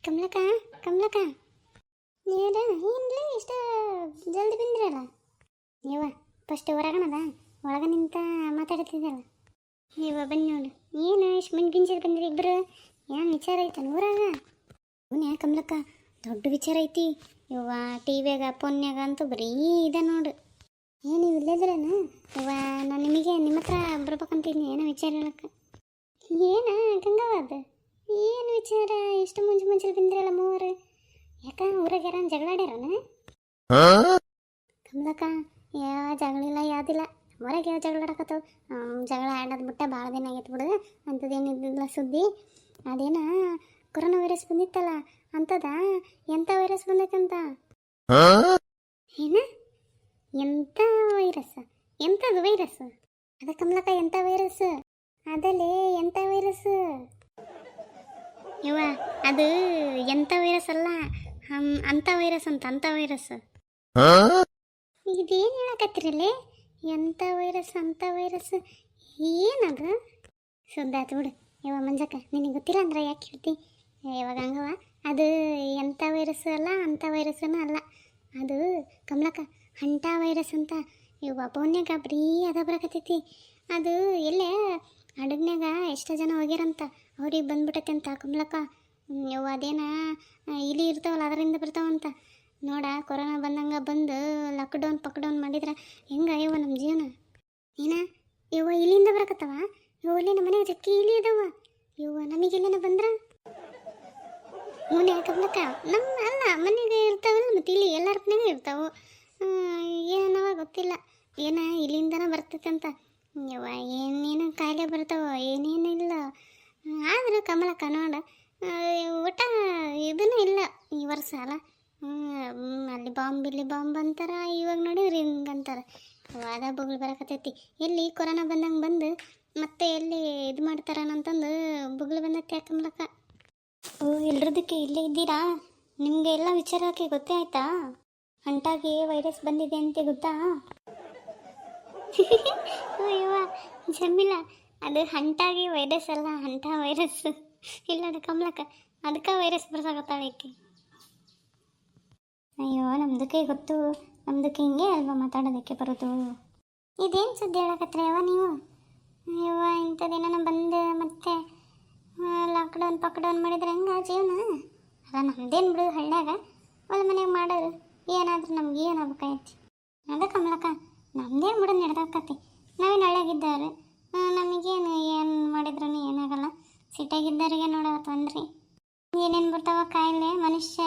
ಕಮಲಕ್ಕ ಕಮಲಕ್ಕ ನೀರ ಏನಿಲ್ಲ ಇಷ್ಟ ಜಲ್ದಿ ಬಂದಿರಲ್ಲ ನೀವ ಫಸ್ಟ್ ಹೊರಗಣದ ಒಳಗ ನಿಂತ ಮಾತಾಡ್ತಿದ್ದಲ್ಲ ನೀವ ಬನ್ನಿ ನೋಡು ಏನು ಇಷ್ಟು ಮಂದಿ ಗಿಂಜರ್ ಬಂದ್ರಿ ಇಬ್ಬರು ಏನು ವಿಚಾರ ಐತಲ್ಲ ಊರಾಗ ಅವನ್ಯಾ ಕಮಲಕ್ಕ ದೊಡ್ಡ ವಿಚಾರ ಐತಿ ಇವ ಟಿವಿಯಾಗ ಫೋನ್ಯಾಗ ಅಂತೂ ಬರೀ ಇದೆ ನೋಡು ಏನು ನೀವು ಇಲ್ಲದ್ರೇನ ಇವ ನಾನು ನಿಮಗೆ ನಿಮ್ಮ ಹತ್ರ ಬರ್ಬೇಕಂತಿದ್ನಿ ಏನೋ ವಿಚಾರ ಹೇಳಕ್ಕೆ ಏನ ಗಂಗಾವಾದ ಏನು ವಿಚಾರ ಇಷ್ಟು ಮುಂಚೆ ಬಂದಿರಲ್ಲ ಮೂವರು ಯಾಕ ಊರಾಗ ಯಾರ ಜಗಳಾಡ್ಯಾರನ ಕಮಲಕ್ಕ ಯಾವ ಜಗಳಿಲ್ಲ ಯಾವ್ದಿಲ್ಲ ಹೊರಗೆ ಯಾವ ಜಗಳ ಆಡಕತ್ತವ ಜಗಳ ಆಡೋದು ಬಿಟ್ಟ ಭಾಳ ದಿನ ಆಗೈತೆ ಬಿಡು ಅಂಥದ್ದೇನಿದ್ದಿಲ್ಲ ಸುದ್ದಿ ಅದೇನ ಕೊರೋನಾ ವೈರಸ್ ಬಂದಿತ್ತಲ್ಲ ಅಂಥದ ಎಂಥ ವೈರಸ್ ಬಂದೈತಂತ ಏನ ಎಂಥ ವೈರಸ್ ಎಂಥದ್ದು ವೈರಸ್ ಅದ ಕಮಲಕ್ಕ ಎಂಥ ವೈರಸ್ ಅದಲ್ಲೇ ಎಂಥ ವೈರಸ್ ಇವ ಅದು ಎಂಥ ವೈರಸ್ ಅಲ್ಲ ಅಂಥ ವೈರಸ್ ಅಂಥ ವೈರಸ್ ಇದೇನು ಹೇಳಕತ್ತಿರಲ್ಲೇ ಎಂಥ ವೈರಸ್ ಅಂಥ ವೈರಸ್ ಏನದು ಸುದ್ದಾತು ಬಿಡು ಇವ ಮಂಜಕ್ಕ ನಿನಗೆ ಗೊತ್ತಿಲ್ಲ ಅಂದ್ರೆ ಯಾಕೆ ಹೇಳ್ತಿ ಇವಾಗ ಹಂಗವ ಅದು ಎಂಥ ವೈರಸ್ ಅಲ್ಲ ಅಂಥ ವೈರಸ್ಸೂ ಅಲ್ಲ ಅದು ಕಮಲಕ್ಕ ಅಂಥ ವೈರಸ್ ಅಂತ ಇವ ಫೋನ್ಯಾಗ ಬರೀ ಅದ ಬರಕತ್ತೈತಿ ಅದು ಎಲ್ಲೇ ಹಡಗ್ನಾಗ ಎಷ್ಟೋ ಜನ ಹೋಗ್ಯಾರಂತ ಅವ್ರಿಗೆ ಬಂದ್ಬಿಟ್ಟೈತೆ ಅಂತ ಕಮಲಕ್ಕ ಇವು ಅದೇನ ಇಲಿ ಇರ್ತಾವಲ್ಲ ಅದರಿಂದ ಬರ್ತಾವಂತ ನೋಡ ಕೊರೋನಾ ಬಂದಂಗೆ ಬಂದು ಲಾಕ್ಡೌನ್ ಮಾಡಿದ್ರೆ ಹೆಂಗೆ ಇವ ನಮ್ಮ ಜೀವನ ಏನ ಇವ ಇಲಿಯಿಂದ ಬರಕತ್ತವ ಇವು ಅಲ್ಲಿ ನಮ್ಮ ಮನೆಗೆ ಜಕ್ಕಿ ಇಲಿ ಅದಾವ ಇವ ನಮಗೆಲ್ಲೇನ ಬಂದ್ರ ಮುನ್ನೆ ಕಮಲಕ್ಕ ನಮ್ಮ ಅಲ್ಲ ಮನೆಗೆ ಇರ್ತಾವಲ್ಲ ಮತ್ತು ಇಲ್ಲಿ ಎಲ್ಲರ ಮನೆಗೆ ಇರ್ತಾವೆ ಏನವ ಗೊತ್ತಿಲ್ಲ ಏನ ಇಲ್ಲಿಂದನ ಬರ್ತೈತೆ ಅಂತ ಯವ್ವ ಏನೇನು ಕಾಯಿಲೆ ಬರ್ತಾವ ಏನೇನಿಲ್ಲ ಆದ್ರೆ ಕಮಲಕ್ಕ ನೋಡ ಒಟ್ಟ ಇದನ್ನೂ ಇಲ್ಲ ಈ ವರ್ಷ ಅಲ್ಲ ಅಲ್ಲಿ ಬಾಂಬ್ ಇಲ್ಲಿ ಬಾಂಬ್ ಅಂತಾರ ಇವಾಗ ನೋಡಿದ್ರಿ ಹಿಂಗಂತಾರೆ ವಾದ ಬೊಗಳು ಬರಕತ್ತೈತಿ ಎಲ್ಲಿ ಕೊರೋನಾ ಬಂದಂಗೆ ಬಂದು ಮತ್ತೆ ಎಲ್ಲಿ ಇದು ಮಾಡ್ತಾರನಂತಂದು ಬೊಗಳು ಬಂದೈತೆ ಕಮಲಕ್ಕ ಓ ಎಲ್ರದಕ್ಕೆ ಇಲ್ಲೇ ಇದ್ದೀರಾ ನಿಮಗೆ ಎಲ್ಲ ವಿಚಾರಕ್ಕೆ ಗೊತ್ತೇ ಆಯ್ತಾ ಅಂಟಾಗಿ ವೈರಸ್ ಬಂದಿದೆ ಅಂತ ಗೊತ್ತಾ ಅಯ್ಯವ್ವ ಜಮಿಲ್ಲ ಅದು ಅಂಟಾಗಿ ವೈರಸ್ ಅಲ್ಲ ಅಂಟ ವೈರಸ್ ಇಲ್ಲ ಅದು ಕಮಲಕ್ಕ ಅದಕ್ಕೆ ವೈರಸ್ ಬರ್ಸಾಕತ್ತಾಳೆ ಈಕೆ ಅಯ್ಯೋ ನಮ್ದಕ್ಕೆ ಗೊತ್ತು ನಮ್ದಕ್ಕೆ ಹಿಂಗೆ ಅಲ್ವಾ ಮಾತಾಡೋದಕ್ಕೆ ಬರೋದು ಇದೇನು ಸುದ್ದಿ ಹೇಳಕತ್ರಿ ಯಾವ ನೀವು ಅಯ್ಯವ್ವ ಇಂಥದ್ದೇನ ಬಂದು ಮತ್ತೆ ಲಾಕ್ಡೌನ್ ಮಾಡಿದ್ರೆ ಹೆಂಗೆ ಜೀವನ ಅಲ್ಲ ನಮ್ದೇನು ಬಿಡು ಹಳ್ಳ್ಯಾಗ ಹೊಲ ಮನೆಗೆ ಮಾಡೋರು ಏನಾದ್ರೂ ನಮ್ಗೆ ಏನಾಗಬೇಕಾಯ್ತು ಅದ ಕಮಲಕ್ಕ ನಮ್ದೇನು ಬಿಡು ನಡೆದಾಕತಿ ನಾವೇನು ಹಳ್ಳ್ಯಾಗಿದ್ದಾರೆ ನಮಗೇನು ಏನು ಮಾಡಿದ್ರೂ ಏನಾಗಲ್ಲ ಸಿಟಿಯಾಗಿದ್ದವರಿಗೆ ನೋಡವತ್ತು ಅಂದ್ರಿ ಏನೇನು ಬರ್ತಾವ ಕಾಯಿಲೆ ಮನುಷ್ಯ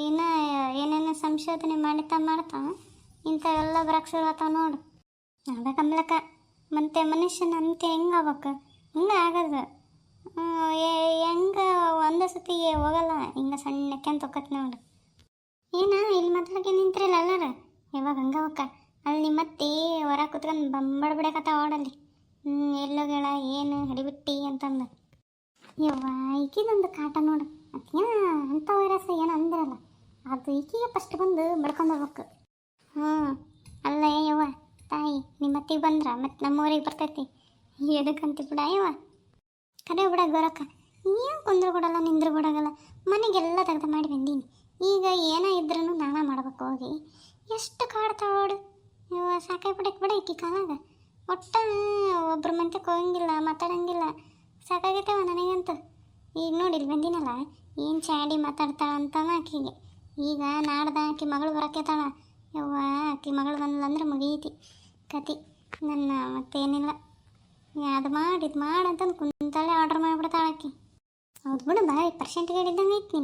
ಇನ್ನು ಏನೇನು ಸಂಶೋಧನೆ ಮಾಡ್ತಾ ಇಂಥವೆಲ್ಲ ಬರಕ್ಕೆ ಶುರುವಾತಾವ ನೋಡು ಅದ ಕಮಲಕ್ಕ ಮತ್ತೆ ಮನುಷ್ಯನ ಅಂತ್ಯ ಹೆಂಗೆ ಆಗ್ಬೇಕು ಹಿಂಗೆ ಆಗದು ಹೆಂಗೆ ಒಂದೇ ಸತಿ ಹೋಗಲ್ಲ ಹಿಂಗೆ ಸಣ್ಣಕ್ಕೆ ಅಂತ ಹೋಗತ್ತೆ ನೋಡು ಏನ ಇಲ್ಲಿ ಮಾತಾಡಕ್ಕೆ ನಿಂತಿರಲ್ಲ ಎಲ್ಲರ ಯಾವಾಗ ಹಂಗವಕ್ಕ ಅಲ್ಲಿ ಮತ್ತೆ ಹೊರ ಕುತ್ಕೊಂಡು ಬಂಬಡ್ಬಿಡಕತ್ತ ಓಡಲ್ಲಿ ಎಲ್ಲೋಗಳ ಏನು ಹಿಡಿಬಿಟ್ಟಿ ಅಂತಂದು ಯವ್ವ ಈಕಿದೊಂದು ಕಾಟ ನೋಡು ಅದೇನ ಅಂಥ ವೈರಸ್ ಏನು ಅಂದಿರಲ್ಲ ಅದು ಈಕಿಗೆ ಫಸ್ಟ್ ಬಂದು ಬಡ್ಕೊಂಡು ಹೋಗ್ಬೇಕು ಅಲ್ಲ ಯವ್ವ ತಾಯಿ ನಿಮ್ಮ ಅತ್ತಿಗೆ ಬಂದ್ರ ಮತ್ತು ನಮ್ಮೂರಿಗೆ ಬರ್ತೈತಿ ಎದಕ್ಕಂತ ಬಿಡ ಯವ್ವ ಕರೆ ಬಿಡ ಗೋರಕ್ಕ ಏನು ಕುಂದ್ರು ಬಿಡಲ್ಲ ನಿಂದ್ರು ಬಿಡೋಗಲ್ಲ ಮನೆಗೆಲ್ಲ ತೆಗ್ದು ಮಾಡಿ ಬಂದೀನಿ ಈಗ ಏನೋ ಇದ್ರೂ ನಾನ ಮಾಡ್ಬೇಕು ಹೋಗಿ ಎಷ್ಟು ಕಾಡ್ತಾವೋಡು ಸಾಕಾಗ್ಬಿಡಕ್ಕೆ ಬಿಡ ಈಕಿ ಕಾಲಾಗ ಒಟ್ಟ ಒಬ್ರು ಮಂತಕ್ಕೆ ಹೋಗಂಗಿಲ್ಲ ಮಾತಾಡಂಗಿಲ್ಲ ಸಾಕಾಗೈತವ ನನಗಂತ ಈಗ ನೋಡಿ ಇಲ್ಲಿ ಬಂದಿನಲ್ಲ ಏನು ಚಾಡಿ ಮಾತಾಡ್ತಾಳ ಅಂತಾನ ಆಕಿಗೆ ಈಗ ನಾಡ್ದ ಆಕಿ ಮಗಳು ಬರಕೇತಾಳ ಯವ್ವ ಆಕಿ ಮಗಳು ಬಂದ್ಲ ಅಂದ್ರೆ ಮುಗೀತಿ ಕತಿ ನನ್ನ ಮತ್ತೇನಿಲ್ಲ ಅದು ಮಾಡಿ ಇದು ಮಾಡಂತಂದು ಕುಂತಾಳೆ ಆರ್ಡ್ರ್ ಮಾಡಿಬಿಡ್ತಾಳೆ ಆಕಿ ಹೌದು ಬಿಡು ಬಾಯ್ ಪರ್ಸೆಂಟ್ಗೆ ಹಿಡಿದಂಗೆ ಐತಿ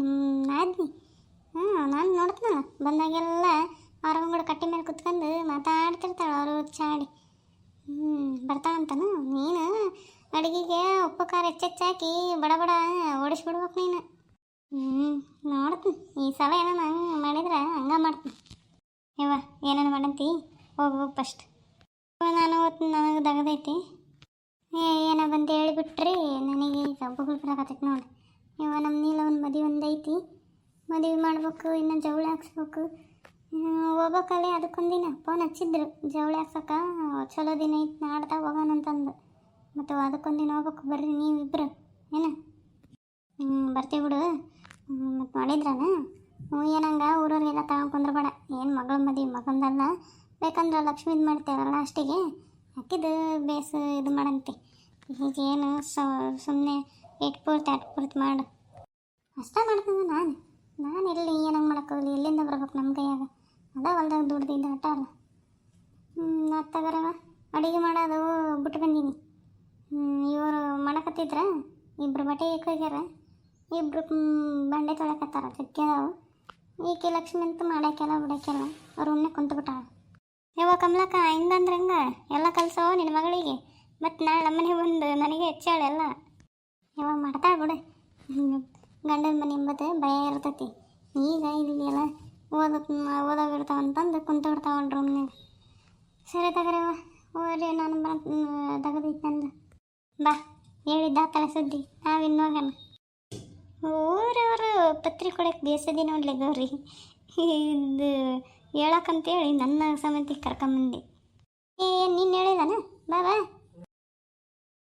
ನಾದ್ನಿ ನಾನು ನೋಡ್ತೀನಲ್ಲ ಬಂದಾಗೆಲ್ಲ ಅವ್ರ ಕಟ್ಟಿ ಮೇಲೆ ಕುತ್ಕೊಂಡು ಮಾತಾಡ್ತಿರ್ತಾಳೆ ಅವರು ಚಾಡಿ ಬರ್ತಾಳಂತನು ನೀನು ಅಡುಗೆಗೆ ಉಪ್ಪು ಖಾರ ಹೆಚ್ಚಾಕಿ ಬಡ ಓಡಿಸ್ಬಿಡ್ಬೇಕು ನೀನು ನೋಡ್ತೀನಿ ಈ ಸಲ ಏನಾನ ಹಂಗೆ ಮಾಡಿದ್ರೆ ಹಂಗೆ ಮಾಡ್ತೀನಿ ಯವ್ವ ಏನೇನು ಮಾಡಂತಿ ಹೋಗು ಫಸ್ಟ್ ನಾನು ಓದ್ತೀನಿ ನನಗೆ ದಗದೈತಿ ಏನೋ ಬಂದು ಹೇಳಿಬಿಟ್ರಿ ನನಗೆ ಈಗ ಬೊಗಳು ಬರಕತ್ತೈತಿ ನೋಡಿ ಯವ್ವ ನಮ್ಮ ನೀಲ ಒಂದು ಮದುವೆ ಒಂದೈತಿ ಮದುವೆ ಮಾಡ್ಬೇಕು ಇನ್ನು ಜವಳಿ ಹಾಕ್ಸ್ಬೇಕು ಹೋಗ್ಬೇಕಲ್ಲೇ ಅದಕ್ಕೊಂದಿನ ಫೋನ್ ಹಚ್ಚಿದ್ರು ಜವಳಿ ಹಾಕ್ಸಕ್ಕ ಚಲೋ ದಿನ ಐತಿ ನಾಡ್ದಾಗ ಹೋಗೋಣಂತಂದು ಮತ್ತು ಅದಕ್ಕೊಂದಿನ ಹೋಗ್ಬೇಕು ಬರ್ರಿ ನೀವಿಬ್ರು ಏನ ಬರ್ತೀವಿ ಬಿಡು. ಮತ್ತು ಮಾಡಿದ್ರಾನ ಏನಂಗ ಊರವ್ರಿಗೆಲ್ಲ ತಗೊಂಡು ಕುಂದ್ರಬೇಡ. ಏನು ಮಗಳ ಮದಿ ಮಗಂದಲ್ಲ, ಬೇಕಂದ್ರೆ ಲಕ್ಷ್ಮೀದು ಮಾಡ್ತೇವಲ್ಲ ಅಷ್ಟಿಗೆ ಹಾಕಿದ್ದು ಬೇಸು ಇದು ಮಾಡಂತೆ. ಈಗೇನು ಸುಮ್ಮನೆ ಇಟ್ಪೂರ್ತಿ ಅಟ್ಪೂರ್ತಿ ಮಾಡು ಅಷ್ಟೇ ಮಾಡ್ತೀನಿ. ನಾನು ಎಲ್ಲಿ ಏನಂಗೆ ಮಾಡೋಕ್ಕೋಗಲಿ, ಎಲ್ಲಿಂದ ಬರ್ಬೇಕು ನಮ್ಮ ಕೈಯಾಗ? ಅದ ಹೊಲ್ದಾಗ ದುಡ್ದಿದ್ದ ಆಟ ಅಲ್ಲ. ತಗರವ ಅಡುಗೆ ಮಾಡೋದು ಬಿಟ್ಟು ಬಂದೀನಿ. ಇವರು ಮಾಡಕತ್ತಿದ್ರ, ಇಬ್ಬರು ಬಟ್ಟೆ ಹೋಗ್ಯಾರ, ಇಬ್ಬರು ಬಂಡೆ ತೊಳಕತ್ತಾರ ಜಗ್ಗ್ಯದಾವು. ಈಕೆ ಲಕ್ಷ್ಮಿ ಅಂತೂ ಮಾಡೋಕ್ಕೆಲ್ಲ ಬಿಡೋಕ್ಕೆಲ್ಲ ಅವ್ರು ಉಣ್ಣೆ ಕುಂತ್ಬಿಟ್ಟಾಳ. ಯಾವ ಕಮಲಕ್ಕ ಹಿಂಗಂದ್ರೆ ಹಂಗೆ ಎಲ್ಲ ಕಲಿಸೋ ನಿನ್ನ ಮಗಳಿಗೆ. ಮತ್ತು ನಾಳೆ ನಮ್ಮನೆ ಬಂದು ನನಗೆ ಹೆಚ್ಚಾಳೆಲ್ಲ ಯಾವಾಗ ಮಾಡ್ತಾಳೆ ಬಿಡು. ಗಂಡನ ಮನೆ ಎಂಬುದು ಭಯ ಇರ್ತೈತಿ. ಈಗ ಇಲ್ಲಿ ಎಲ್ಲ ಓದೋಗಿರ್ತಾವಂತಂದು ಕುಂತು ಬಿಡ್ತಾವನ್ ರೂಮ್ನಾಗ. ಸರಿ ತಗರವ ಓದ್ರಿ, ನಾನು ತೆಗೆದೈತೆ ನಂದು. ಬಾ ಹೇಳಿದ್ದ ತಲೆ ಸುದ್ದಿ, ನಾವಿನ್ನು ಹೋಗೋಣ. ಊರವರು ಪತ್ರಿಕೆ ಕೊಡಕ್ಕೆ ಬೇಸದಿ ನೋಡ್ಲಿ ಗೌರಿ. ಇದು ಹೇಳಕ್ಕಂತೇಳಿ ನನ್ನ ಸಮಿತಿ ಕರ್ಕೊಂಬಂದು. ನೀನು ಹೇಳಿದಾನ? ಬಾ ಬಾ